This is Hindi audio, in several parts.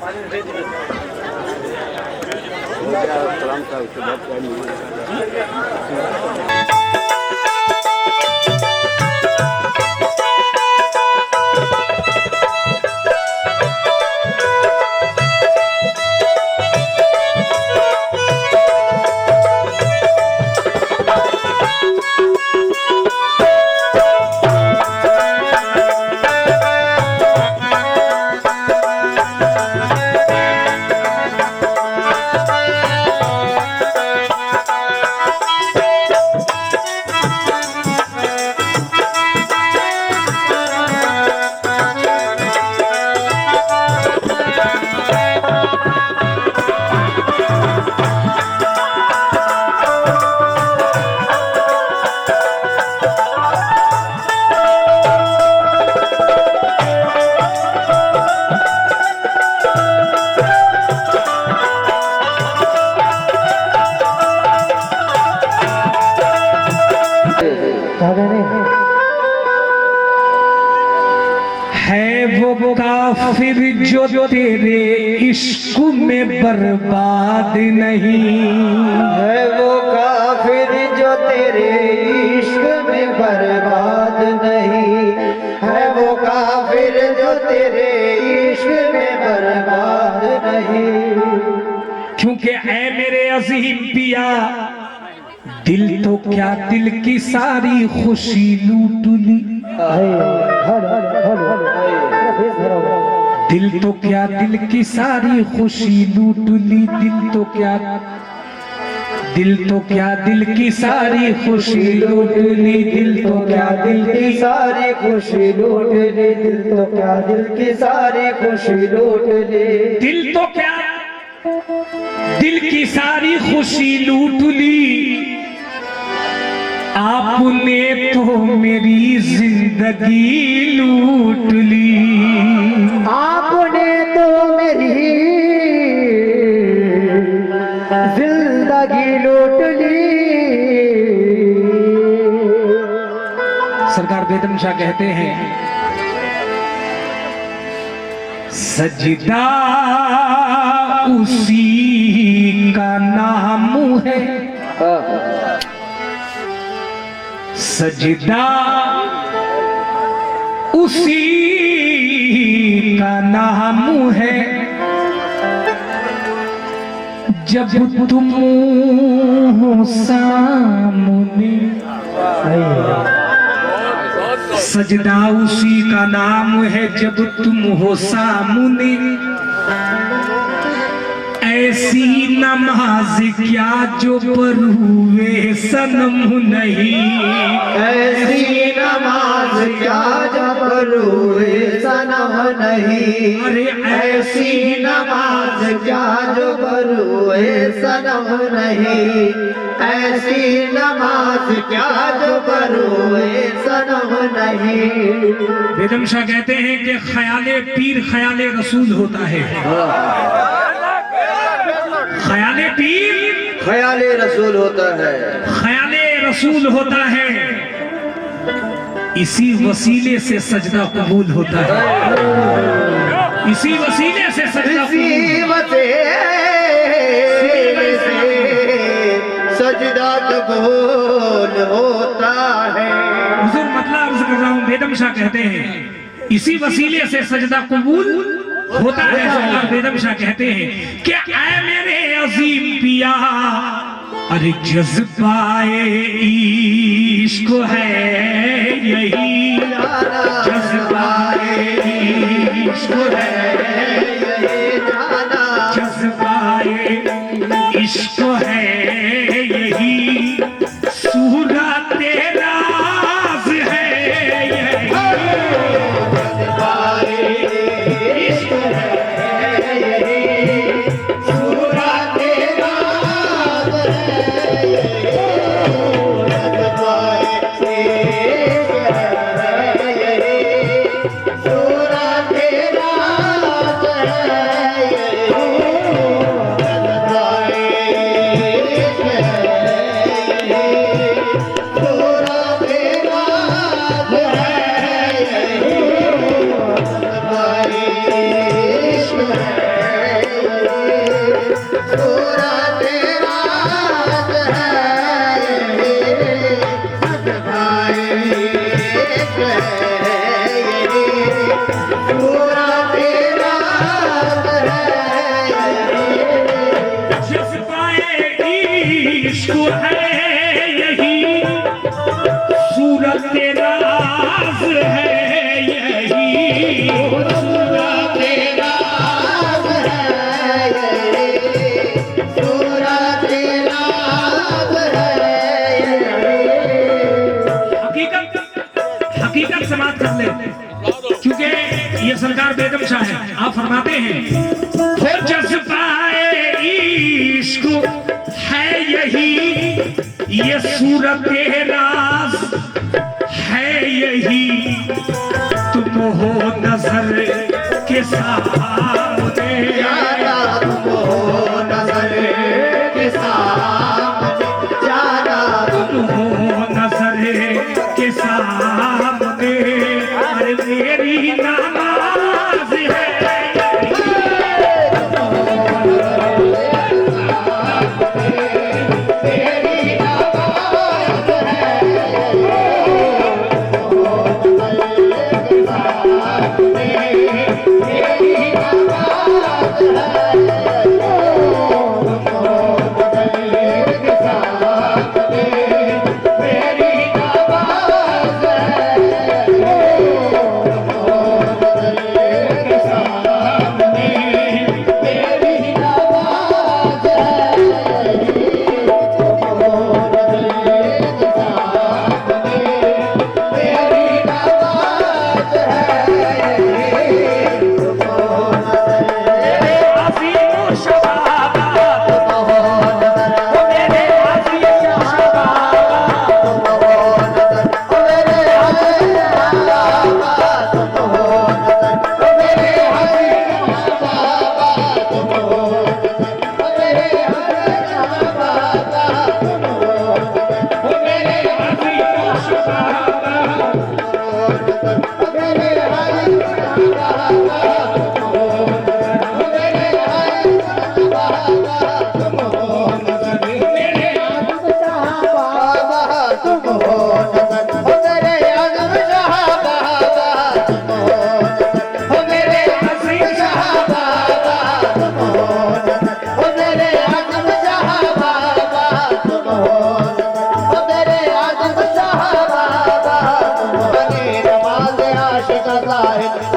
है वो काफिर जो तेरे इश्क में बर्बाद नहीं, है वो काफिर जो तेरे इश्क में बर्बाद नहीं, है वो काफिर जो तेरे इश्क में बर्बाद नहीं। क्योंकि ऐ मेरे अजीम पिया दिल तो क्या दिल की सारी खुशी लूट ली, दिल तो क्या दिल की सारी खुशी लूट ली, दिल तो क्या दिल की सारी खुशी लूट ली, दिल तो क्या दिल की सारी खुशी लूट ली, दिल तो क्या दिल की सारी खुशी लूट ली, दिल तो क्या दिल की सारी खुशी लूट ली। आपने तो मेरी जिंदगी लूट ली, आपने तो मेरी जिंदगी लूट ली। सरकार बेगम शाह कहते हैं सजदा उसी का नाम है, सजदा उसी का नाम है, जब तुम हो सामने, सजदा उसी का नाम है जब तुम हो सामने, ऐसी नमाज क्या जो पर हुए सनम नहीं, ऐसी नमाज क्या जो पर हुए सनम नहीं, अरे ऐसी नमाज क्या जो पर हुए सनम नहीं, ऐसी नमाज क्या जो पर हुए सनम नहीं। बेगम शाह कहते हैं कि ख्याले पीर ख्याले रसूल होता है, ख्याले पीर ख्याले रसूल होता है, ख्याले रसूल होता है, इसी वसीले से सजदा कबूल होता है, इसी वसीले से सजदा सजदा कबूल होता है। हुजूर मतलब अर्ज कर रहा हूँ, बेगम शाह कहते हैं इसी वसीले से सजदा कबूल होता है। सरकार बेगम शाह कहते हैं कि ऐ मेरे अजीम पिया, अरे जज्बाए इश्क है यही, जज्बाए इश्क है यही, जज्बाए इश्क है यही, सूरत राज है यही, जज्बाए इश्क है यही, सूरत राज है यही, जज्बाए इश्क है यही, सूरत राज सूरत राज है ये, सजदा इश्क है ये, सूरत राज है ये। जज्बाए इश्क है यही, सूरत राज है यही, सूरत राज है ये, सूरत राज है ये। हकीकत से बात कर ले, क्योंकि ये सरकार बेगम शाह है। आप फरमाते हैं फिर जज्बाए इश्क है यही, ये सूरत राज है यही, तुम हो नजर के सामने, जाना तुम हो नजर के सामने, जाना तुम हो नजर के सामने, अरे मेरी नमाज है।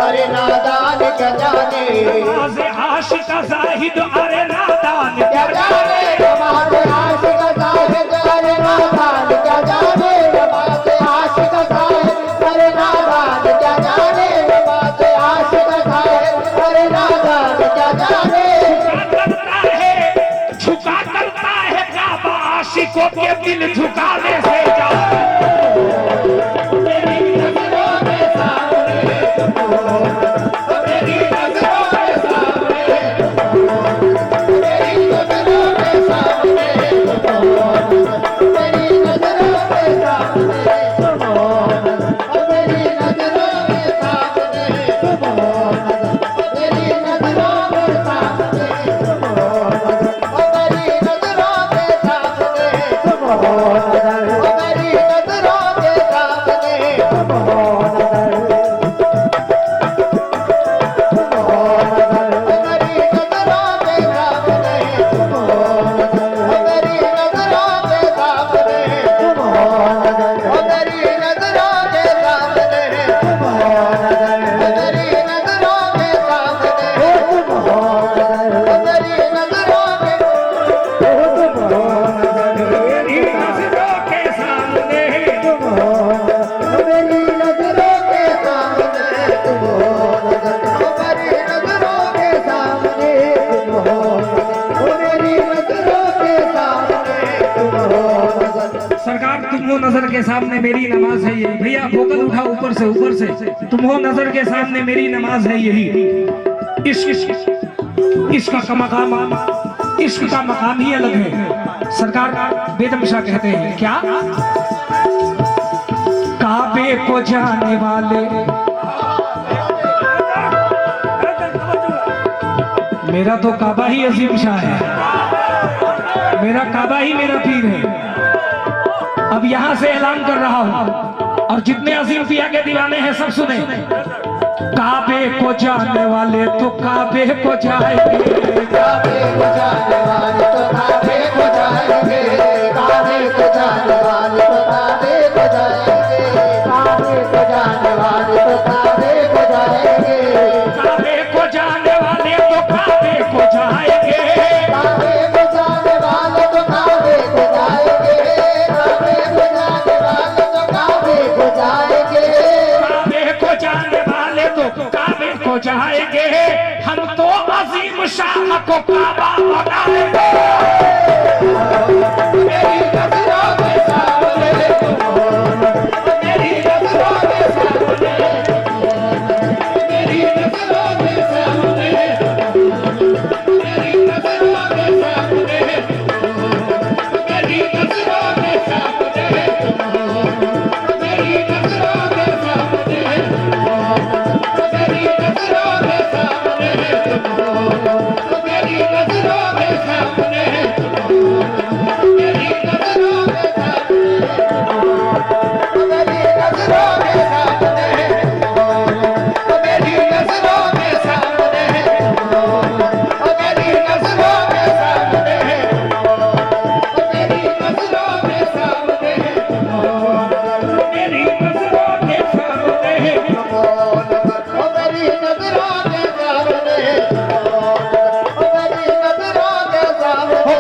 अरे नादान क्या जाने, आशिक जाहिद अरे नादान क्या जाने, नमाज आशिक जाहिद अरे नादान क्या जाने, नमाज आशिक जाहिद अरे नादान क्या जाने, नमाज आशिक जाहिद अरे नादान क्या जाने। झुका करता है काबा, आशिकों के दिल झुकाने से जाओ। नजर के सामने मेरी नमाज है यही। भैया वोकल उठा ऊपर से तुम हो नजर के सामने मेरी नमाज है यही। इश्क का मकाम ही अलग है। सरकार बेदम शाह कहते हैं क्या, काबे को जाने वाले, मेरा तो काबा ही अजीम शाह है। मेरा काबा ही मेरा पीर है। अब यहां से ऐलान कर रहा हूं और जितने अजीम पिया के दीवाने हैं सब सुने। काबे को जाने वाले तो काबे को जाएंगे, काबे को जाने वाले तो काबे को जाएंगे, काबे को जाने वाले तो काबे को जाएंगे, काबे को जाने वाले तो काबे को जाएंगे, काबे को जाने वाले तो काबे को जाएंगे, काबे को जाने वाले तो काबे को जाएंगे, काबे को जाने वाले तो काबे को जाएंगे, काबे को जाने वाले तो काबे को जाएंगे। हम तो अजीम शाह को काबा बनाएंगे। मेरी नजरों के सामने तुम हो, मेरी नजरों के सामने, मेरी नजरों के सामने, मेरी नजरों के सामने, मेरी नजरों के सामने, मेरी नजरों के सामने, मेरी नजरों के सामने, मेरी नजरों के सामने, मेरी नजरों के सामने, मेरी नजरों के सामने, मेरी नजरों के सामने, मेरी नजरों के सामने, मेरी नजरों के सामने, मेरी नजरों के सामने मेरी नजरों के सामने, मेरी नजरों के सामने,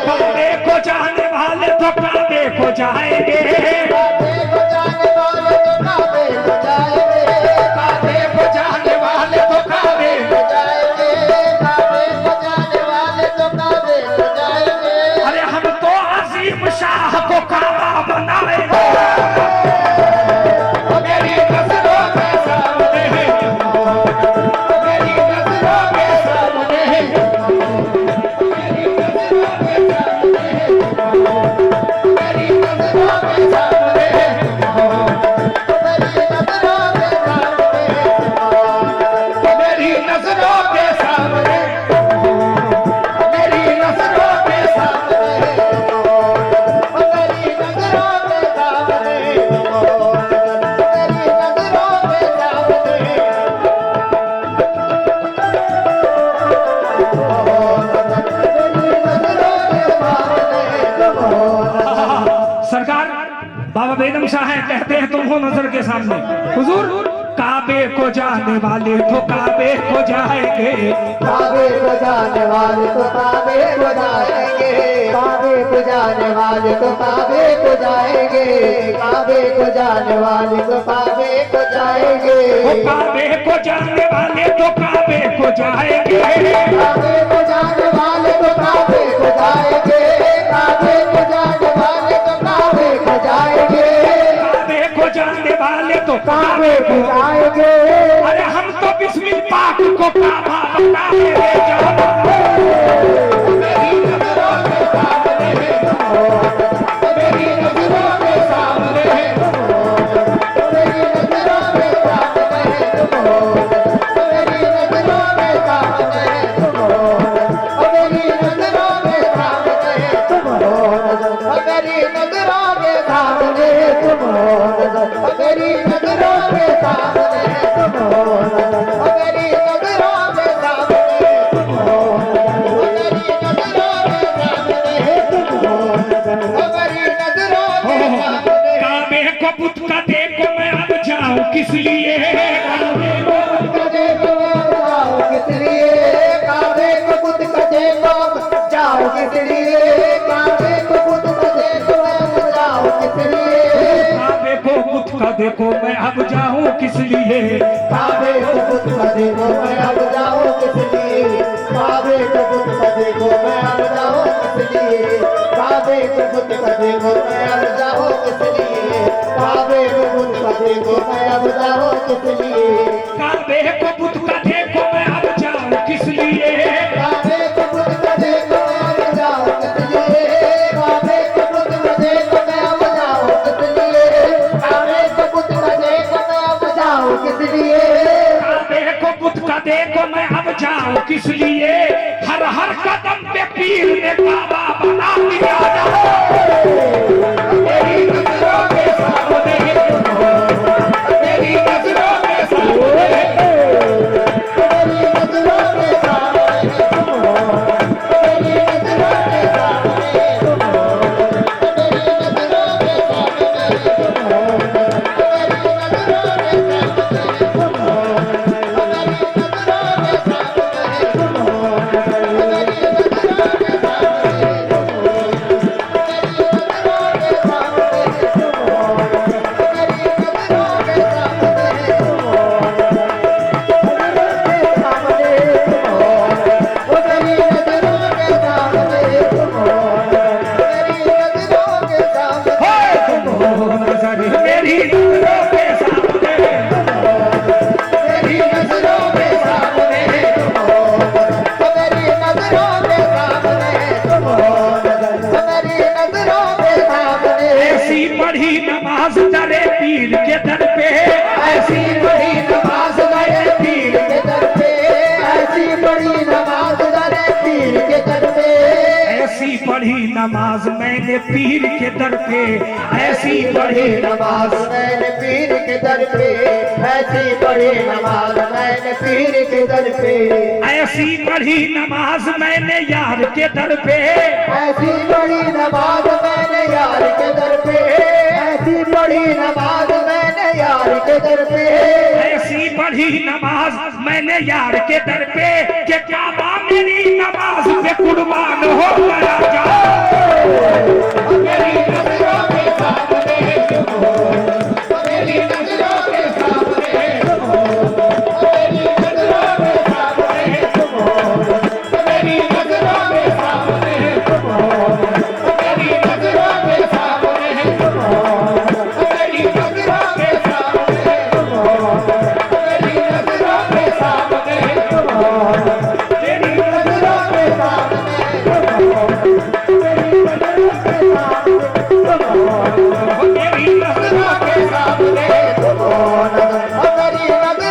काबे को जाने वाले तो काबे को जाएंगे, काबे को जाने वाले तो काबे को जाएंगे, काबे को जाने वाले तो काबे को जाएंगे, काबे को जाने वाले तो काबे को जाएंगे, अरे हम तो अजीम शाह को काबा बनाएंगे। मेरी नजरों के सामने, मेरी नजरों के सामने, मेरी नजरों के सामने, मेरी नजरों के सामने, मेरी नजरों के सामने, मेरी नजरों के सामने, मेरी नजरों के सामने, मेरी नजरों के सामने, मेरी नजरों के सामने, सरकार बाबा बेदम शाह है, कहते हैं तुम हो नजर के सामने। हुजूर काबे को जाने वाले तो काबे को जाएंगे, काबे को जाने वाले तो काबे को जाएंगे, काबे को जाने वाले तो काबे को जाएंगे, काबे को जाने वाले तो काबे को जाएंगे, काबे को जाने वाले तो काबे को जाएंगे, काबे को जाने वाले तो काबे को जाएंगे, काबे को जाने वाले तो काबे को जाएंगे, काबे को जाने वाले तो काबे को जाएंगे, अरे हम तो बिस्मिल पाक को काबा बनाएंगे। मेरी नजरों के सामने, मेरी नजरों के सामने, मेरी नजरों के सामने, मेरी नजरों के सामने, मेरी नजरों के सामने, मेरी नजरों के सामने, मेरी नजरों के सामने, मेरी नजरों के सामने, काबे को बुत का देखो मैं अब जाऊं किस लिए, काबे को किस लिए, काबे को बुत का देखो जाओ किस लिए, काबे को बुत का देखो जाओ किस लिए, काबे को बुत का देखो मैं अब जाऊं किस लिए, काबे को बुत का देखो मैं अब जाऊं किस लिए, काबे को बुत का देखो मैं अब जाऊं किस लिए, काबे को बुत का देखो मैं अब जाऊं किस लिए, काबे को बुत का देखो मैं अब जाऊं किस लिए, काबे को बुत का देखो मैं अब जाऊं किस लिए, काबे को बुत का देखो मैं अब जाऊं किस लिए, काबे को बुत का देखो मैं अब जाऊं किस लिए, काबे को बुत का देखो मैं अब जाऊं किस लिए, काबे को बुत का देखो मैं अब जाऊं किस लिए, हर हर कदम पे पीर ने काबा बना दिया मेरी नजरों के सामने तुम हो, मेरी नजरों के सामने, मेरी नजरों के सामने तुम हो, मेरी नजरों के सामने तुम हो, मेरी नजरों के सामने तुम हो, मेरी नजरों के सामने तुम हो, मेरी नजरों के सामने तुम हो, मेरी नजरों के नमाज दरे पीर के दर पे, ऐसी बड़ी नमाज दरे पीर के दर पे, ऐसी बड़ी नमाज दरे पीर के दर पे, ऐसी पढ़ी नमाज मैंने पीर के दर पे, ऐसी बड़ी नमाज मैंने पीर के दर पे, ऐसी बड़ी नमाज मैंने पीर के दर पे, ऐसी पढ़ी नमाज मैंने यार के दर पे, ऐसी बड़ी नमाज मैंने यार के दर पे, ऐसी बड़ी नमाज मैंने यार के दर पे, ऐसी पढ़ी नमाज मैंने यार के दर पे, कि काबा मेरी नमाज पे कुर्बान हो गया जा। मेरी नजरों के सामने तुम हो, मेरी नजरों के सामने तुम हो, मेरी नजरों के सामने तुम हो, मेरी नजरों के सामने तुम हो, मेरी नजरों के सामने तुम हो, मेरी नजरों के सामने तुम हो, मेरी नजरों के सामने तुम हो, मेरी नजरों के सामने तुम हो, मेरी नजरों के सामने तुम हो, मेरी नजरों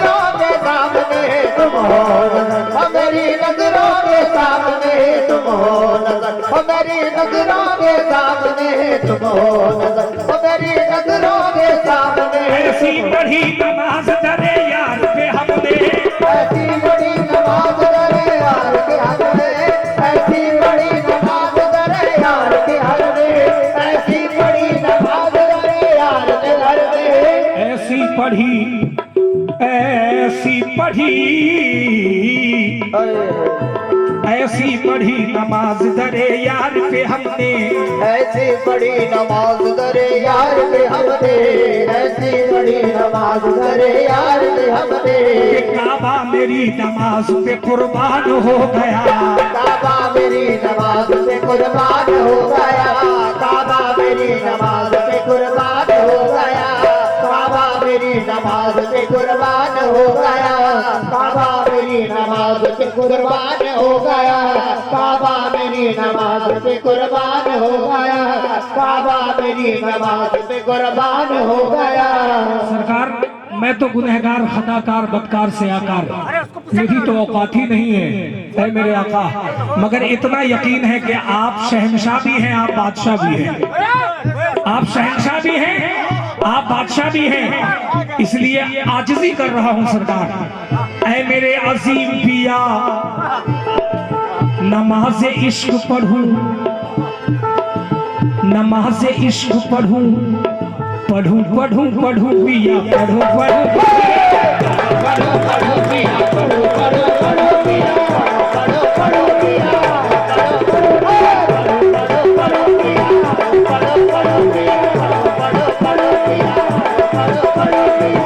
के सामने तुम हो, मेरी नजरों के सामने तुम हो, मेरी नजरों के सामने तुम हो, मेरी नजरों के सामने ऐसी पढ़ी नमाज दरे यार पे हमने, ऐसी बड़ी नमाज दरे यार के हमने, ऐसी बड़ी नमाज दरे यार के हमने, ऐसी बड़ी नमाज दरे यार के घर में, ऐसी पढ़ी ऐसी पढ़ी नमाज दरे यार पे हमने, ऐसी बड़ी नमाज दरे यार के हमने, ऐसी बड़ी नमाज दरे यार के हमने, कि काबा मेरी नमाज पे कुर्बान हो गया, काबा मेरी नमाज पे कुर्बान हो गया, काबा मेरी नमाज पे कुर्बान हो गया, काबा मेरी नमाज पे कुर्बान हो गया, काबा मेरी नमाज पे कुर्बान हो गया, काबा मेरी नमाज पे कुर्बान हो गया, काबा मेरी नमाज पे कुर्बान हो गया। सरकार मैं तो गुनहगार खताकार बदकार से आकार, मेरी तो औकात ही नहीं है ऐ मेरे आका, मगर इतना यकीन है कि आप शहंशाह भी हैं, आप बादशाह भी हैं, आप शहंशाह भी हैं, आप बादशाह भी हैं, इसलिए आजिज़ी कर रहा हूं सरकार। ऐ मेरे अजीम पिया नमाज इश्क पढ़ूं, नमाज इश्क पढ़ूं, पढ़ूं पढ़ूं पढ़ूं पिया पढ़ूं पढ़ूं पढ़ो पढ़ो पिया, पढ़ो पढ़ो पढ़ो पिया, पढ़ो पढ़ो पिया, पढ़ो पढ़ो पिया, पढ़ो पढ़ो पिया, पढ़ो पढ़ो पिया, पढ़ो पढ़ो पिया,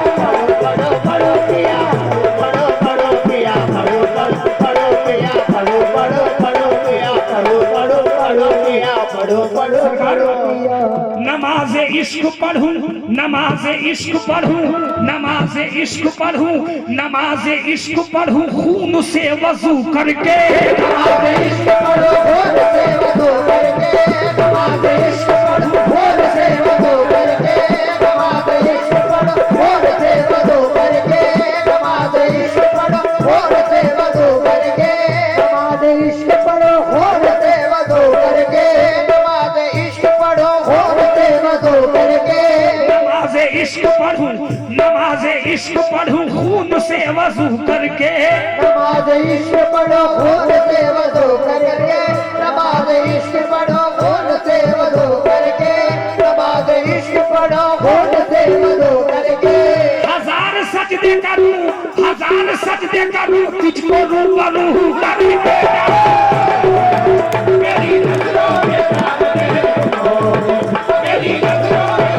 पढ़ो पढ़ो पिया, पढ़ो पढ़ो पिया, पढ़ो पढ़ो पिया, पढ़ो पढ़ो पढ़ो पिया, पढ़ो पढ़ो पढ़ो पिया, पढ़ो पढ़ो पढ़ो पिया। नमाज इश्क पढ़ूं, नमाज इश्क पढ़ूं, नमाज इश्क पढ़ूं, नमाज इश्क पढ़ूं, खून से वजू करके, नमाज इश्क पढ़ो खून से वजू करके, नमाज इश्क पढ़ो खून से वजू करके, नमाज इश्क पढ़ो खून से वजू करके, नमाज इश्क पढ़ो खून से वजू करके, नमाज इश्क पढ़ो खून से खून से वजू करके, नमाज इश्क पढ़ो खून से वजू करके, नमाज इश्क पढ़ो खून से वजू करके, नमाज इश्क पढ़ो खून से वजू करके। हजार सजदे करूं, हजार सजदे करूं, तुझको रूबरू करके। मेरी नजरों के सामने, मेरी नजरों के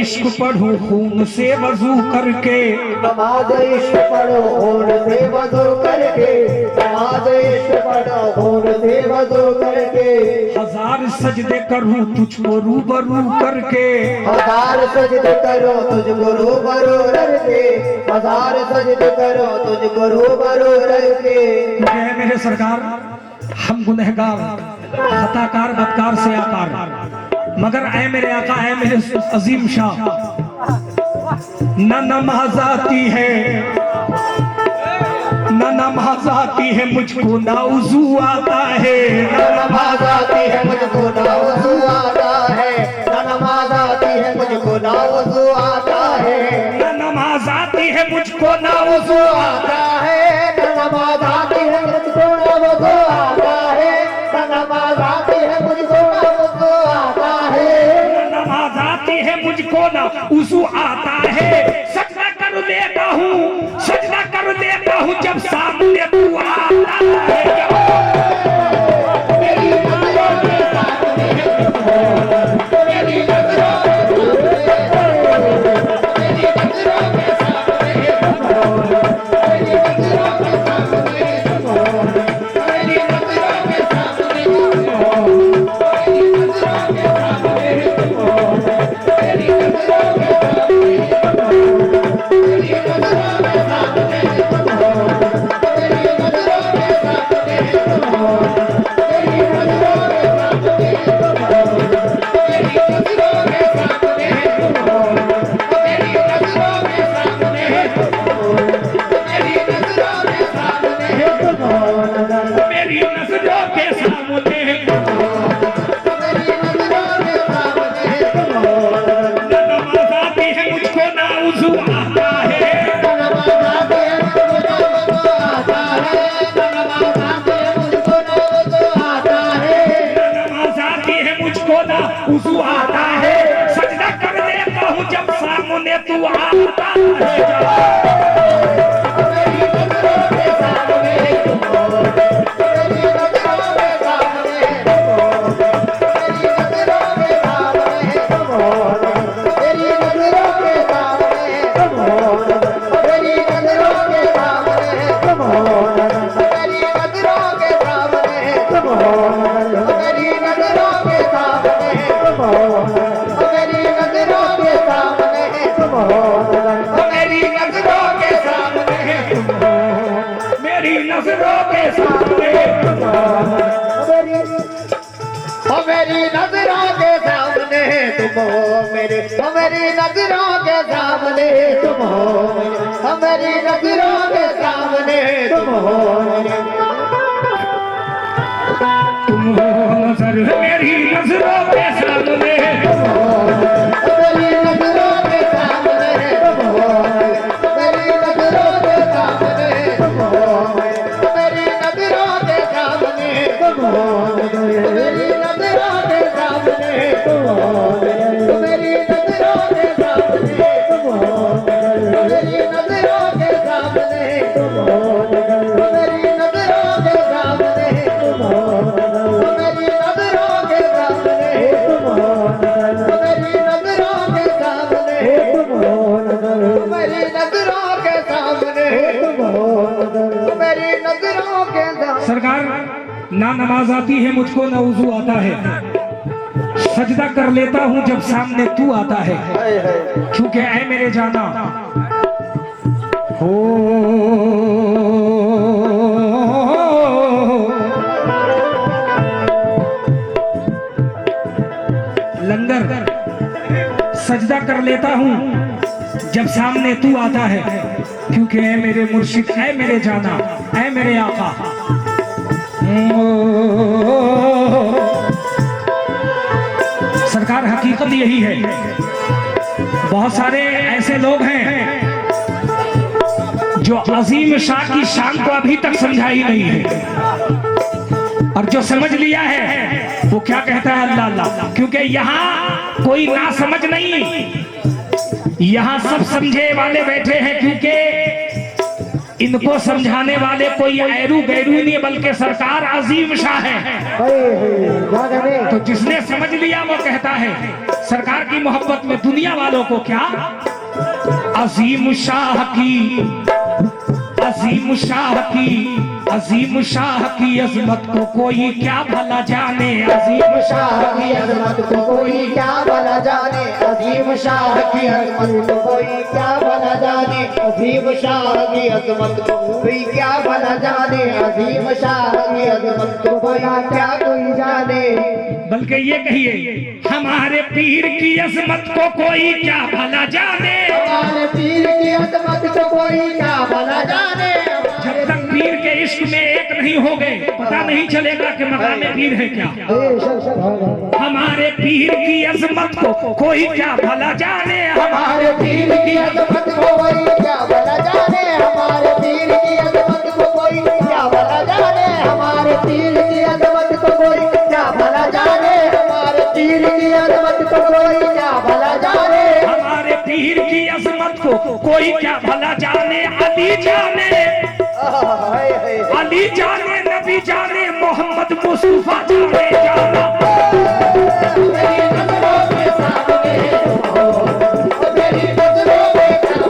इश्क पढ़ूं खून से वजू करके, नमाज इश्क पढ़ो खून से वजू करके, नमाज इश्क पढ़ो खून से वजू करके। हजार सजदे करूं तुझको रूबरू करके, हजार सजदे करो तुझको रूबरू करके, हजार सजदे करो तुझको रूबरू करके। है मेरे सरकार, हम गुनहगार खताकार बदकार से आकार, मगर ऐ मेरे आका, ऐ मेरे अजीम शाह, न नमाज आती है, न नमाज आती है मुझको, ना उजू आता है, न नमाज आती है मुझको, ना वजू आता है, न नमाज आती है मुझको, ना वजू आता है, न नमाज आती है मुझको, ना वजू आता है, न नमाज आती है मुझको, ना वजू आता है, न नमाज आती है मुझको, ना वजू आता है, नमाज आती है मुझको, ना उजू आता है। सजदा कर देता हूँ, सजदा कर देता हूँ जब सामने तू आता है। मेरी नजरों के सामने, मेरी नजरों उजू आता है, सजदा कर देता हूँ जब सामने तू आता है। मेरी नजरों के सामने तुम हो मेरे, मेरी नजरों के सामने तुम हो मेरे, मेरी नजरों के सामने तुम हो मेरे, तुम हो नजर मेरी नजरों के सामने, मेरी नजरों के सामने तुम हो मेरी नजरों के सामने तुम हो मेरी नजरों के सामने तुम हो मेरी नजरों के सामने तुम हो मेरी नजरों के सामने तुम हो मेरी नजरों के सामने तुम हो मेरी नजरों के सामने तुम हो मेरी नजरों के सामने तुम हो मेरी नजरों के सामने तुम हो मेरी नजरों के सामने तुम हो मेरी नजरों के सामने। सरकार, ना नमाज आती है मुझको, ना वजू आता है, सजदा कर लेता हूँ जब सामने तू आता है, क्योंकि ऐ मेरे जाना हो लंगर। सजदा कर लेता हूँ जब सामने तू आता है, क्योंकि ऐ मेरे मुर्शिद, ऐ मेरे जाना, ऐ मेरे आका। सरकार हकीकत यही है, बहुत सारे ऐसे लोग हैं जो अजीम शाह की शान को अभी तक समझा ही नहीं है, और जो समझ लिया है वो क्या कहता है अल्लाह अल्लाह। क्योंकि यहाँ कोई ना समझ नहीं, यहाँ सब समझे वाले बैठे हैं, क्योंकि इनको समझाने वाले कोई ऐरू गैरू नहीं बल्कि सरकार अजीम शाह है। तो जिसने समझ लिया वो कहता है सरकार की मोहब्बत में दुनिया वालों को क्या, अजीम शाह की, अजीम शाह की, अजीम शाह की अजमत को कोई क्या भला जाने, अजीम शाह की अजमत को कोई क्या भला जाने, अजीम शाह की अजमत को कोई क्या भला जाने, अजीम शाह की अजमत को कोई क्या भला जाने, अजीम शाह की अजमत को कोई क्या कोई जाने। बल्कि ये कहिए हमारे पीर की अजमत को कोई क्या भला जाने, हमारे पीर की अजमत को कोई क्या भला जाने। जब तक पीर के इश्क में एक नहीं हो गए पता नहीं चलेगा कि मकामे पीर है क्या। हमारे पीर की अजमत को कोई क्या भला जाने, हमारे पीर की अजमत को कोई क्या भला जाने, हमारे पीर की अजमत को कोई क्या भला जाने, हमारे पीर की अजमत को कोई क्या भला जाने, हमारे पीर की अजमत को कोई क्या भला जाने, हमारे पीर की अजमत को कोई क्या भला जाने। अली जाने, अली जाने, नबी जाने, मोहम्मद मुस्तफा जाने जाना। मेरी नजरों के सामने मेरी नजरों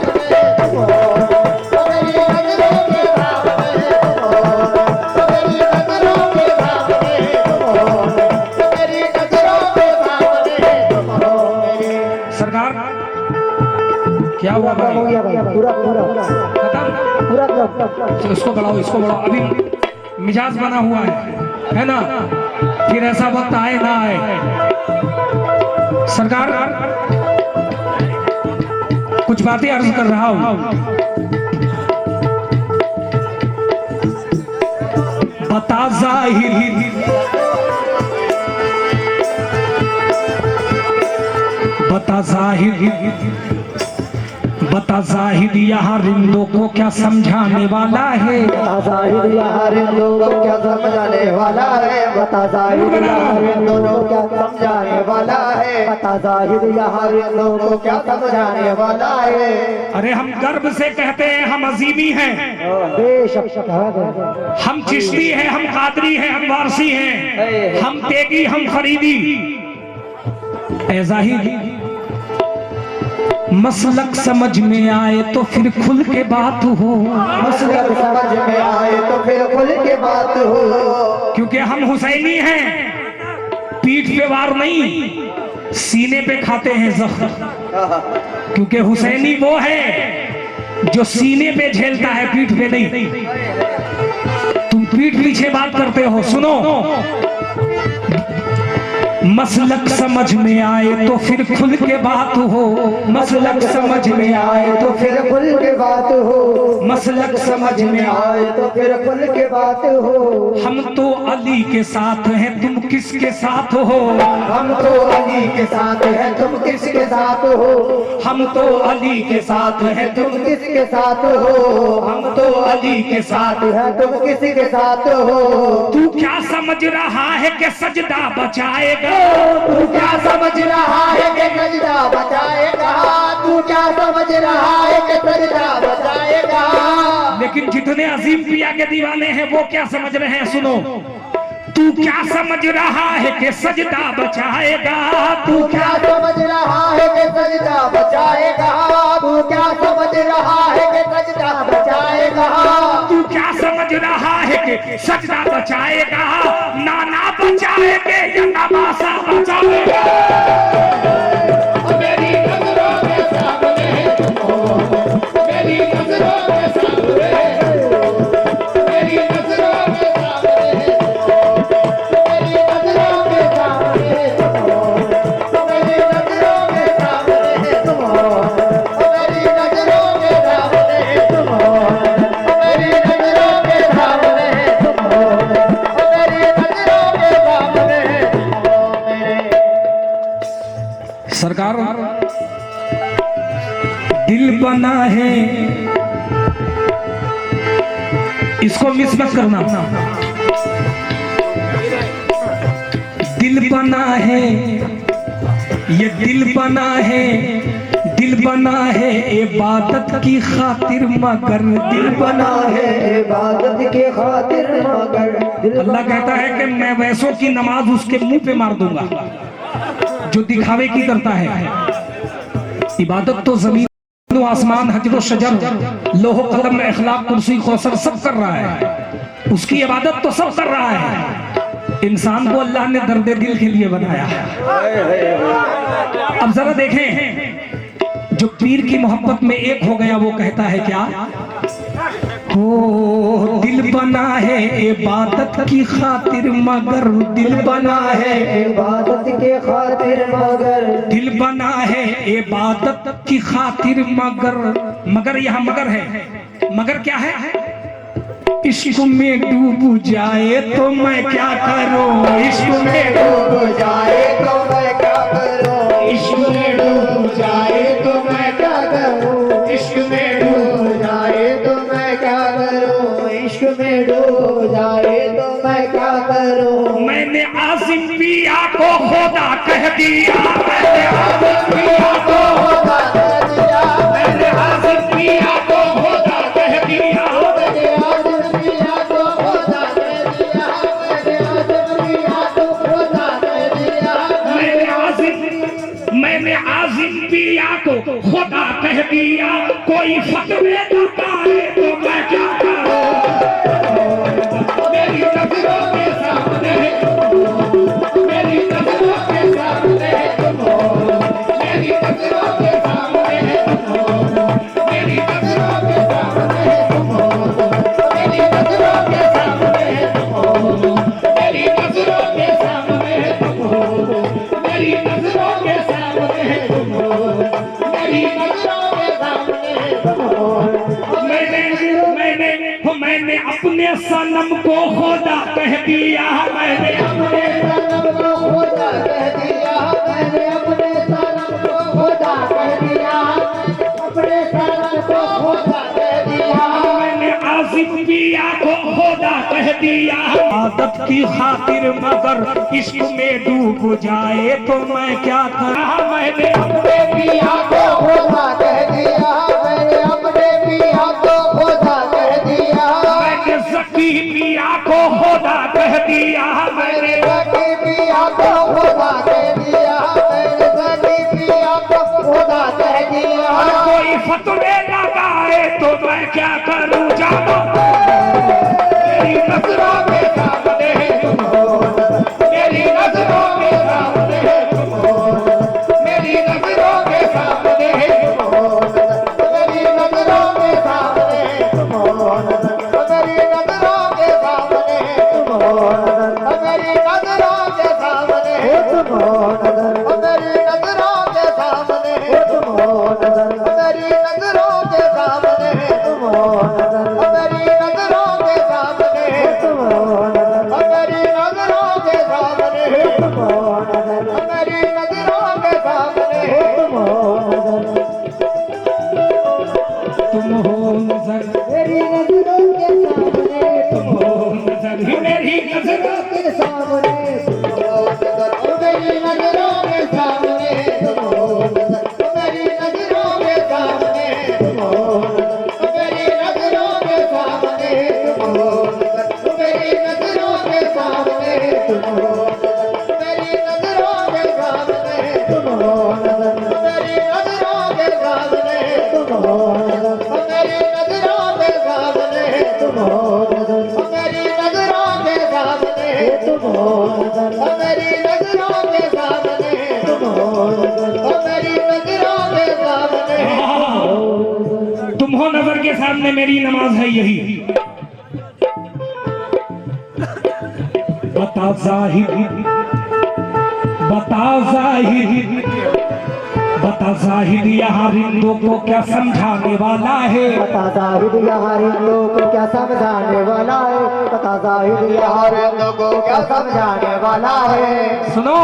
के सामने, मेरी नजरों के सामने, मेरी नजरों के सामने, मेरी नजरों के सामने। सरकार क्या हुआ भाई, पूरा पूरा खत्म। इसको बढ़ाओ, इसको बढ़ाओ, अभी मिजाज बना हुआ है ना, फिर ऐसा वक्त आए ना आए। सरकार कुछ बातें अर्ज कर रहा हूं। बता जाहिर, बता जाहिर, बता जाहिद यहाँ रिंदों को क्या समझाने वाला है, बता जाहिर यहाँ रिंदों को क्या समझाने वाला है, बता जाहिर यहाँ रिंदों को क्या समझाने वाला है, बता जाहिर यहाँ रिंदों को क्या समझाने वाला है। अरे हम गर्व से कहते हैं हम अजीमी हैं, हम चिश्ती हैं, हम कादरी हैं, हम वारसी हैं, हम तेगी, हम फरीदी। ऐ जाहिर मसलक समझ में आए तो फिर खुल के बात हो, मसलक समझ में आए तो फिर खुल के बात हो। क्योंकि हम हुसैनी हैं, पीठ पे वार नहीं सीने पे खाते हैं जख्म। क्योंकि हुसैनी वो है जो सीने पे झेलता है, पीठ पे नहीं। तुम पीठ पीछे बात करते हो। सुनो, मसलक समझ में आए तो फिर खुल के बात हो, मसलक समझ में आए तो फिर खुल के बात हो, मसलक समझ में आए तो फिर खुल के बात हो। हम तो अली के साथ हैं, तुम किसके साथ हो, हम तो अली के साथ हैं, तुम किसके साथ हो, हम तो अली के साथ हैं, तुम किसके साथ हो, हम तो अली के साथ है तुम किसी के साथ हो। तू क्या समझ रहा है कि सजदा बचाएगा, तू क्या समझ रहा है कि सजदा बचाएगा, तू क्या समझ रहा है कि सजदा बचाएगा। लेकिन जितने अजीम पिया के दीवाने हैं वो क्या समझ रहे हैं, सुनो। तू क्या समझ रहा है कि सजदा बचाएगा, तू क्या समझ रहा है कि सजदा बचाएगा, तू क्या समझ रहा है कि सजदा बचाएगा, तू क्या समझ रहा है कि सजदा बचाएगा। नाना बन बचाएंगे या नवासा बचाएंगे। मेरी नजरों के सामने तुम हो, मेरी नजरों के सामने, मेरी नजरों के सामने, मेरी नजरों के सामने तुम हो, मेरी नजरों के सामने तुम हो, मेरी नजरों के सामने तुम हो, मेरी नजरों के सामने तुम हो, मेरी नजरों के सामने तुम हो मेरे। सरकार दिल बना है, इसको मिस मत करना। दिल बना है, ये दिल बना है, दिल बना है इबादत की खातिर मगर दिल बना है। इबादत के खातिर मगर अल्लाह कहता है कि मैं वैसों की नमाज उसके मुंह पे मार दूंगा जो दिखावे की करता है। इबादत तो जमीन आसमान हजर शजर लोह कलम इखलाक कुर्सी कौसर सब कर रहा है, उसकी इबादत तो सब कर रहा है। इंसान को अल्लाह ने दर्द दिल के लिए बनाया। अब जरा देखें, जो पीर की मोहब्बत में एक हो गया वो कहता है क्या? हो दिल बना है इबादत की खातिर मगर दिल बना है इबादत के खातिर मगर दिल बना है इबादत की खातिर मगर। मगर यहाँ मगर है, मगर क्या है? इश्क में डूब जाए तो मैं क्या करूं, इश्क में डूब जाए तो मैं क्या करूं, इश्क में डूब जाए तो मैं क्या करूं, इश्क में डूब जाए तो मैं क्या करूं, इश्क में डूब जाए तो मैं क्या करूं। मैंने आसिम पिया को खुदा कह दिया, मैंने आसिम पिया को खुदा कह दिया, मैंने आसिम पिया को खुदा कह दिया, मैंने आसिम पिया को खुदा कह दिया, मैंने आसिम पिया को खुदा कह दिया, मैंने आसिम पिया को खुदा कह दिया। कोई फतवे लगाए तो मैं क्या करूं? मेरी नजरों के सामने मेरी नजरों के सामने तुम हो, मेरी नजरों के सामने तुम हो, मेरी नजरों के सामने तुम हो, मेरी नजरों के सामने तुम हो, मेरी नजरों के सामने तुम हो, मेरी नजरों के सामने तुम हो, मेरी नजरों के सामने तुम हो। मैंने अपने सनम को खुदा कह दिया, मैंने अपने सनम को खुदा कह दिया, मैंने अपने सनम को खुदा कह दिया, अपने सनम को खुदा कह दिया, मैंने आसिफ पिया को खुदा कह दिया। आदत की खातिर मगर इश्क में डूब जाए तो मैं क्या करा? मैंने अपने पिया को खुदा कह दिया, मैंने अपने पिया को खुदा कह दिया, मैंने सकी पिया को खुदा कह दिया, मैंने सकी पिया को खुदा कह दिया, मैंने सकी पिया को खुदा कह दिया। कोई फतवे लगाए तो मैं क्या करूं? जानो मेरी नजरों के सामने तुम हो, मेरी नजरों के सामने तुम हो, मेरी नजरों के सामने तुम हो, मेरी नजरों के सामने तुम हो, मेरी नजरों के सामने तुम हो, मेरी नजरों के सामने तुम हो, मेरी नजरों के सामने तुम हो, मेरी नजरों के सामने तुम हो, मेरी नजरों के सामने तुम हो, मेरी नजरों के सामने तुम हो, मेरी नजरों के सामने तुम हो, तुम हो नजर, मेरी नजरों के सामने तुम हो, नजर ही मेरी नजरों के सामने तुम हो, मेरी नजरों के सामने तुम हो, मेरी नजरों के सामने तुम हो, मेरी नजरों के सामने तुम हो, मेरी नजरों के सामने तुम हो, मेरी नजरों के सामने तुम हो, मेरी नजरों के सामने तुम हो, मेरी नजरों के सामने तुम हो, मेरी नजरों के सामने तुम हो। सामने मेरी नमाज है यही। बता जाहिद, बता जाहिद, बता जाहिद यहाँ रिंदों को क्या समझाने वाला है। बता जाहिद यहाँ रिंदों को क्या समझाने वाला है। बता जाहिद यहाँ रिंदों को क्या समझाने वाला है। सुनो,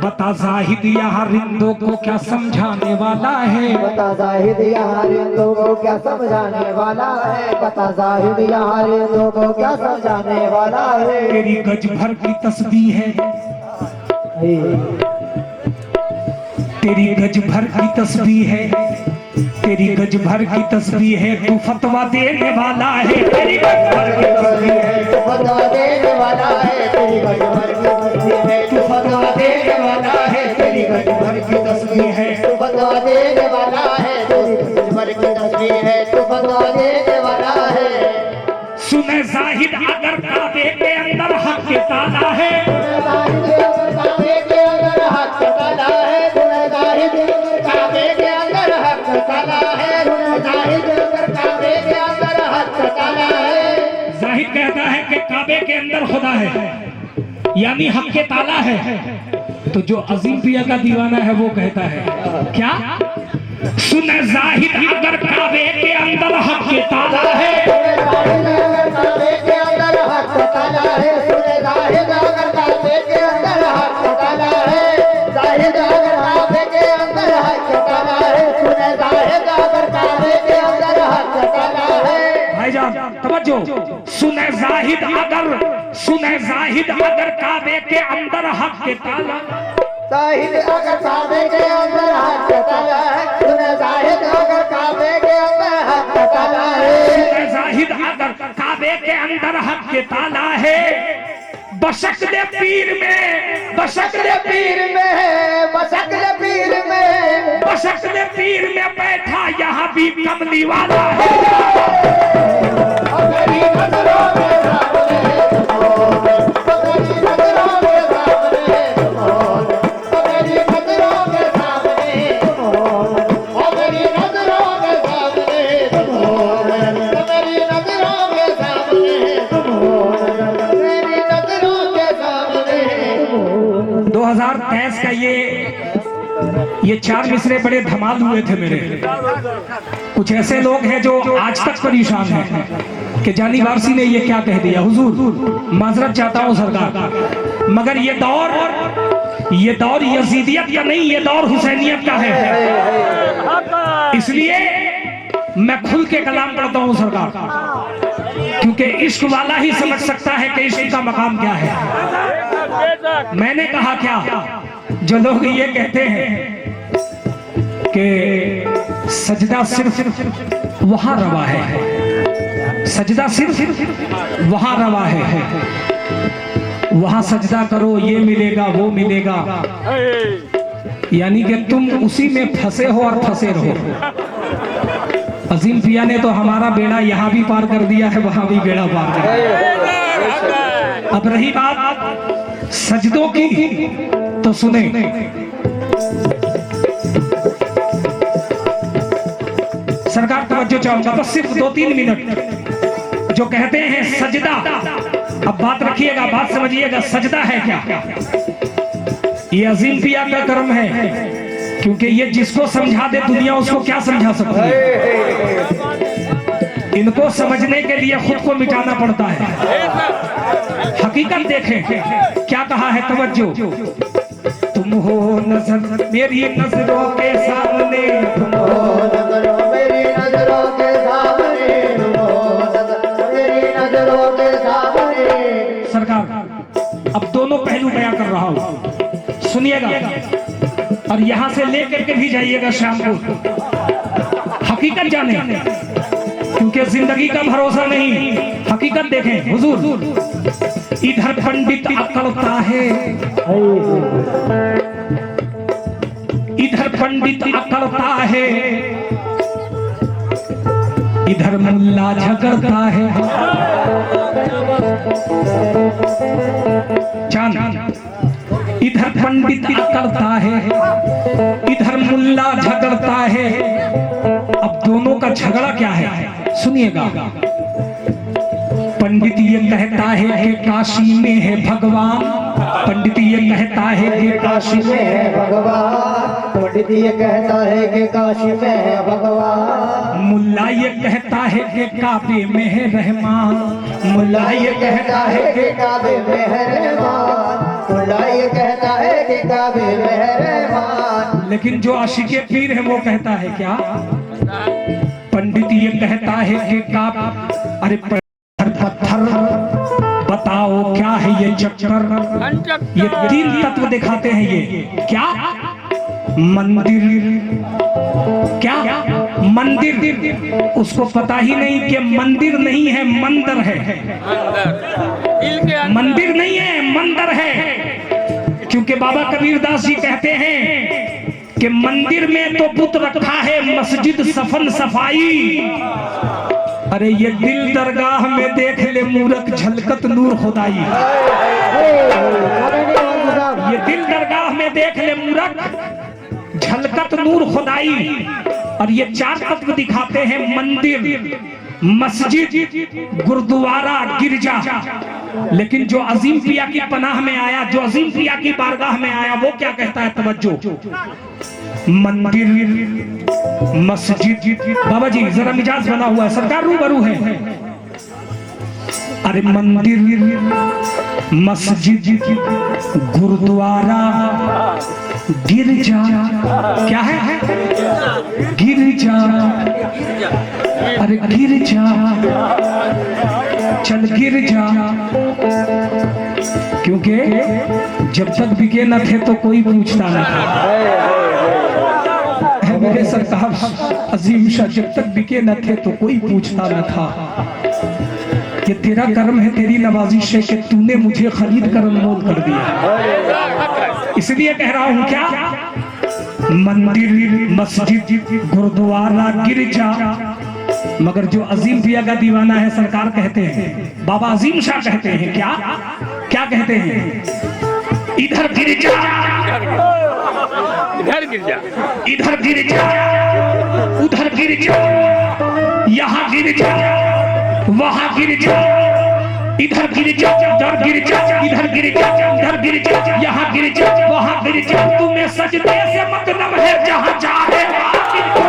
बता जाहिद यहाँ रिंदों को क्या समझाने वाला है। बता जाहिद यहाँ रिंदों को क्या समझाने वाला है। बता जाहिद यहाँ रिंदों को क्या समझाने वाला है। तेरी गज भर की तस्बीह है, तेरी गज भर की तस्बीह है, तेरी गज भर की तस्बीह है, तू फतवा देने वाला है। तेरी गज भर की तस्बीह है, तू फतवा देने वाला है। तेरी गज भर की तस्बीह है, तू फतवा देने वाला है। तेरी गज भर की तस्बीह है, तू फतवा देने वाला है। तेरी गज भर की तस्बीह है, तू फतवा देने वाला है। सुने जाहिद अगर काबे के अंदर हक के ताला है, काबे के अंदर हक का ताला है। जाहिद अगर काबे के अंदर हक का ताला है। जाहिद अगर काबे के अंदर हक का ताला है। जाहिद कहता है कि काबे के अंदर खुदा है, यानी हक के ताला है। तो जो अजीम पिया का दीवाना है वो कहता है क्या? सुन जाहिद अगर काबे के अंदर हक के ताला है, जाहिद अगर काबे के अंदर हक का ताला है। जाहिद अगर काबे के अंदर हक का ताला है। जाहिद अगर काबे के अंदर हक का ताला है। जाहिद अगर काबे के अंदर हक का ताला है। भाईजान तवज्जो, सुने जाहिद अगर काबे के अंदर हक के ताला, जाहिद अगर काबे के अंदर हक का ताला है। जाहिद अगर काबे के अंदर हक का ताला है। जाहिद अगर काबे के अंदर हक के ताला है, बशक्ल पीर में, बशक्ल पीर में, बशक्ल पीर में, बशक्ल पीर में बैठा यहाँ भी कमली वाला है। मेरी नजरों के सामने मेरी नजरों के सामने मेरी नजरों के सामने मेरी नजरों के सामने मेरी नजरों के सामने मेरी नजरों के सामने 2023 का ये 4 मिसरे बड़े धमाल हुए थे मेरे। कुछ ऐसे लोग हैं जो आज तक परेशान हैं कि जानी वारसी ने ये क्या कह दिया। हुजूर माजरत चाहता हूं सरकार, मगर ये दौर यजीदियत का नहीं, ये दौर हुसैनियत का है। इसलिए मैं खुल के कलाम पढ़ता हूं सरकार, क्योंकि इश्क वाला ही समझ सकता है कि इश्क का मकाम क्या है। मैंने कहा क्या, जो लोग ये कहते हैं कि सजदा सिर्फ वहां रवा है, सजदा सिर्फ वहां रवा है, वहां सजदा करो ये मिलेगा वो मिलेगा, यानी कि तुम उसी में फंसे हो और फंसे रहो। अजीम पिया ने तो हमारा बेड़ा यहाँ भी पार कर दिया है, वहां भी बेड़ा पार कर दिया। अब रही बात सजदों की, तो सुने, सरकार तवज्जो चाहूंगा, बस सिर्फ 2-3 मिनट। जो कहते हैं सजदा, अब बात रखिएगा, बात समझिएगा, सजदा है क्या? ये अजीम पिया का कर्म है, क्योंकि ये जिसको समझा दे दुनिया उसको क्या समझा सकती है। इनको समझने के लिए खुद को मिटाना पड़ता है। हकीकत देखें क्या कहा है, तवज्जो। तुम हो नजर मेरी नजरों के सामने, तुम हो नजरों मेरी नजरों के सामने, तुम हो नजर मेरी नजरों के सामने। सरकार अब दोनों पहलू बयां कर रहा हूं, सुनिएगा और यहां से लेकर के भी जाइएगा शाम को। हकीकत जाने, क्योंकि जिंदगी का भरोसा नहीं। हकीकत देखें हुजूर, इधर पंडित अकड़ता है, इधर पंडित अकड़ता है, इधर मुल्ला झगड़ता है। चांद, इधर पंडित अकड़ता है, इधर मुल्ला झगड़ता है। अब दोनों का झगड़ा क्या है सुनिएगा। पंडित ये कहता है कि काशी में है भगवान, पंडित ये कहता है कि काशी में है भगवान, पंडित ये कहता है कि काशी में है भगवान, मुल्ला ये कहता है कि काबे में है रहमान, मुल्ला ये कहता है कि काबे में है रहमान, मुल्ला ये कहता है कि काबे में है रहमान। लेकिन जो आशिके पीर है वो कहता है क्या? पंडित ये कहता है कि अरे पत्थर बताओ क्या है ये चक्कर, ये तीन तत्व दिखाते हैं। ये क्या? मंदिर, क्या मंदिर? उसको पता ही नहीं कि मंदिर नहीं है मंदिर है, मंदिर नहीं है मंदिर है। क्योंकि बाबा कबीरदास जी कहते हैं कि मंदिर में तो बुत रखा है, मस्जिद सफन सफाई। अरे ये दिल दरगाह में देख ले मूरख झलकत नूर खुदाई, ये दिल दरगाह में देख ले मूरख झलकत नूर खुदाई। और ये चार तत्व दिखाते हैं, मंदिर, मस्जिद, गुरुद्वारा, गिरजा। लेकिन जो अजीम पिया की पनाह में आया, जो अजीम पिया की बारगाह में आया, वो क्या कहता है? तवज्जो, मंदिर, मस्जिद। बाबा जी जरा मिजाज बना हुआ है, सरकार रूबरू है। अरे मंदिर, मस्जिद, गुरुद्वारा, गिरजा, क्या है? गिरजा, अरे गिरजा, चल गिरजा। क्योंकि जब तक बिके न थे तो कोई पूछता न था। मेरे सरकार अजीम शाह, जब तक बिके न थे तो कोई पूछता न था। ये तेरा कर्म है, तेरी नवाजिश है कि तूने मुझे खरीद कर अनमोल कर दिया। इसलिए कह रहा हूं क्या? मंदिर, मस्जिद, गुरुद्वारा, गिरजा। मगर जो अजीम पिया का दीवाना है, सरकार कहते हैं, बाबा अजीम शाह कहते हैं क्या? क्या कहते हैं? इधर गिरजा, इधर गिरजा, इधर गिरजा, उधर गिरजा, यहाँ गिरजा, वहाँ गिरजा, इधर गिरजा, उधर गिरजा, इधर गिरजा, उधर गिरजा, यहाँ गिरजा, वहाँ गिरजा। तुम्हें सजदे से मतलब है, जहाँ चाहे वहाँ गिरजा।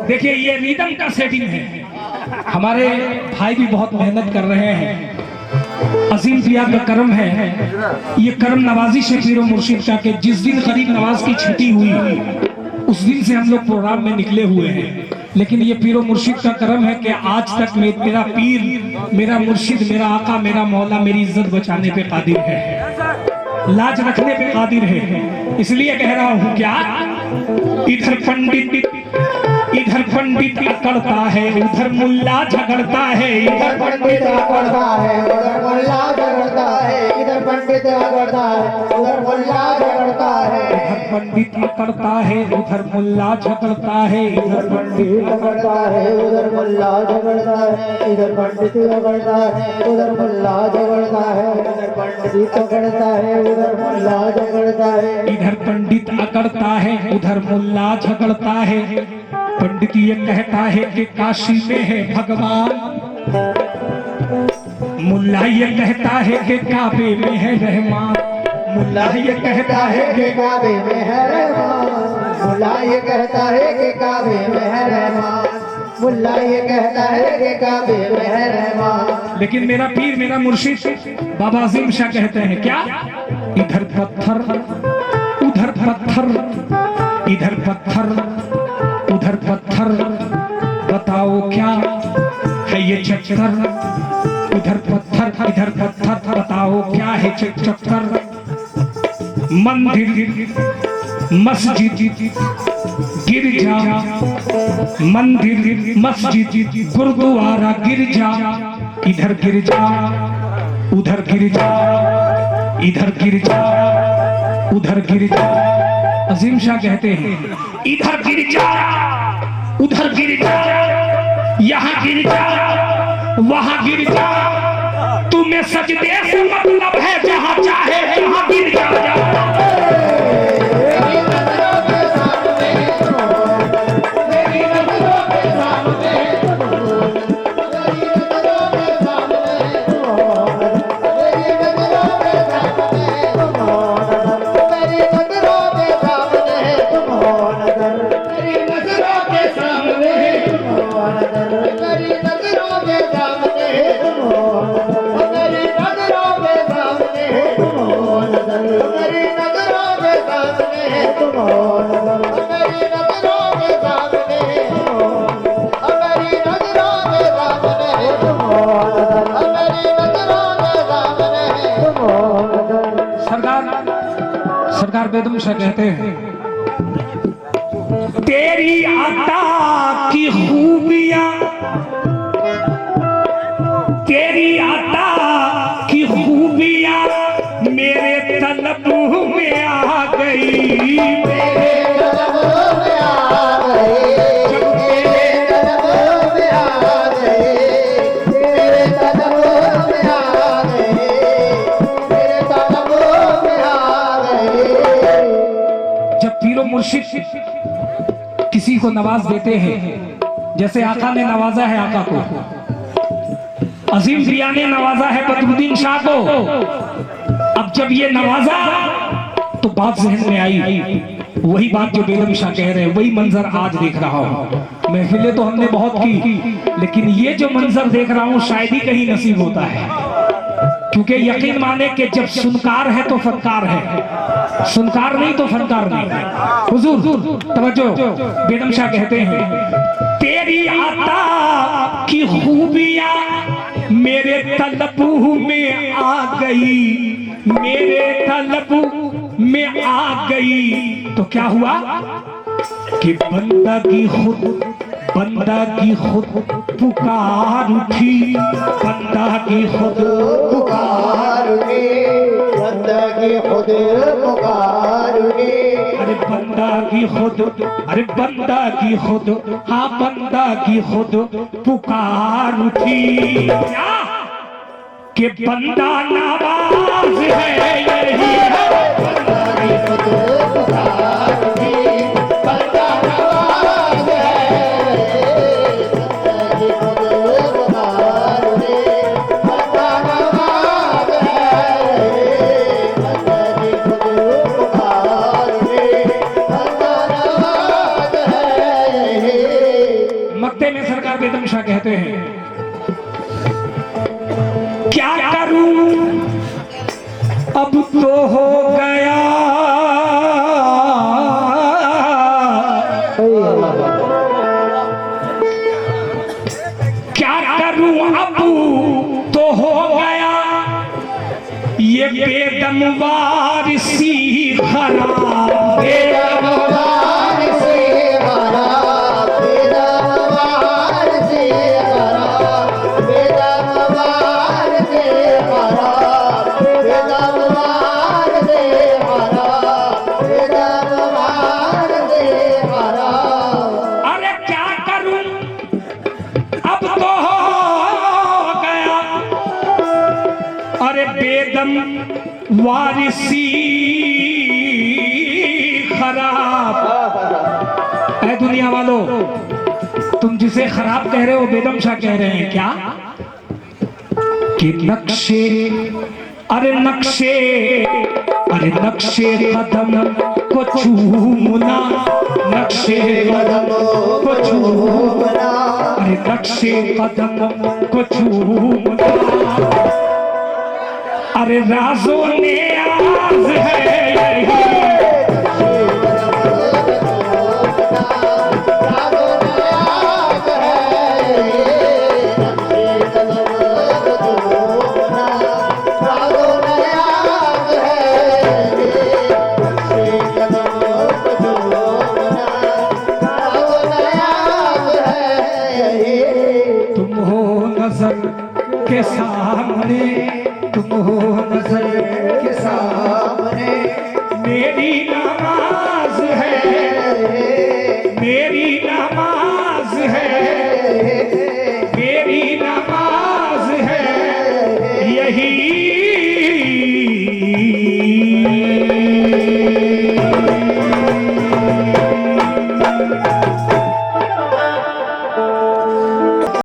देखिए ये रिदम का सेटिंग है। हमारे भाई भी बहुत मेहनत कर रहे हैं। अजीम पिया का कर्म है, ये कर्म नवाजी से पीरो मुर्शिद का के जिस दिन गरीब नवाज की छुट्टी हुई उस दिन से हम लोग प्रोग्राम में निकले हुए हैं। लेकिन ये पीरो मुर्शिद का कर्म है कि आज तक मेरा पीर, मेरा मुर्शिद, मेरा आका, मेरा मौला मेरी इज्जत बचाने पे कादिर है, लाज रखने पे कादिर है। इसलिए कह रहा हूँ क्या? इधर पंडित अकड़ता है, उधर मुल्ला झगड़ता है, इधर पंडित अकड़ता है, उधर मुल्ला झगड़ता है, इधर पंडित अगड़ता है उधर मुल्ला झगड़ता है इधर पंडित अकड़ता है उधर मुल्ला झगड़ता है इधर पंडित अगड़ता है उधर मुल्ला झगड़ता है इधर पंडित अगड़ता है उधर मुल्ला झगड़ता है इधर पंडित अगड़ता है उधर मुल्ला झगड़ता है इधर पंडित अकड़ता है उधर मुल्ला झगड़ता है। पंडित ये कहता है कि काशी में है भगवान, मुल्ला ये कहता है कि काबे में है रहमान। मुल्ला ये कहता है कि काबे में है रहमान मुल्ला ये कहता है कि काबे में है रहमान मुल्ला ये कहता है कि काबे में है रहमान। लेकिन मेरा पीर मेरा मुर्शिद बाबा अजीम शाह कहते हैं क्या, इधर पत्थर उधर पत्थर इधर पत्थर उधर पत्थर, बताओ क्या है ये चक्कर। इधर पत्थर इधर पत्थर, बताओ क्या है चक्कर। मंदिर मस्जिद गिरजा, मंदिर मस्जिद गुरुद्वारा गिरजा, इधर गिरजा उधर गिरजा इधर गिरजा उधर गिरजा। अजीम शाह कहते हैं इधर गिरजा उधर गिरजा, यहाँ गिरजा वहाँ गिरजा, तुम्हें सजदे से मतलब है जहाँ चाहे जहाँ गिर जा। सरकार बेदम शाह कहते हैं तेरी अता की खूबियां, तेरी अता की खूबियां मेरे तलब में आ गई, मेरे तलब में आ गई, मेरे तलब में आ गई, मेरे तलब में आ गई, मेरे तलब में आ गई। जब पीरो मुर्शिद किसी को नवाज देते हैं, जैसे आका ने नवाजा है आका को, अजीम प्रिया ने नवाजा है बदरुद्दीन शाह को, अब जब ये नवाजा तो बात जहन में आई, वही बात जो बेगम शाह कह रहे हैं, वही मंजर आज देख रहा हूँ। महफिलें तो हमने बहुत की, लेकिन ये जो मंजर देख रहा हूँ शायद ही कहीं नसीब होता है, क्योंकि यकीन माने कि जब सुनकार है तो फनकार है, सुनकार नहीं तो फनकार नहीं। हुजूर तवज्जो, बेगम शाह कहते हैं तेरी आता की खूबियां मेरे तलब में आ गई, मेरे तलब में आ गई, तो क्या हुआ कि बंदा की खुद पुकार उठी, बंदा की खुद पुकार उठी, बंदा की खुद पुकार उठी, अरे बंदा की खुद, अरे बंदा की खुद, हाँ बंदा की खुद पुकार उठी, क्या कि बंदा नवाज है यही है, बंदा की खुद पुकार उठी, बंदा नवाज है, बंदा की खुद पुकार उठी, बंदा नवाज है, बंदा की खुद पुकार उठी, बंदा नवाज है। मक्ते में सरकार बेगम शाह कहते हैं क्या करूं अब तो हो गया, क्या करूं अब तो हो गया ये बेदम वारिसी खराब, बेदम वारिसी खराब, बेदम वारिसी खराब, बेदम वारिसी खराब, बेदम वारिसी खराब। ऐ दुनिया वालों, तुम जिसे खराब कह रहे हो बेदम शाह कह रहे हैं क्या कि नक्शे, अरे नक्शे, अरे नक्शे कदम को चूमना, नक्शे कदम को चूमना, अरे नक्शे कदम को चूमना, अरे राजों ने आज है यही, के सामने, तुम हो नजर के सामने, मेरी नामा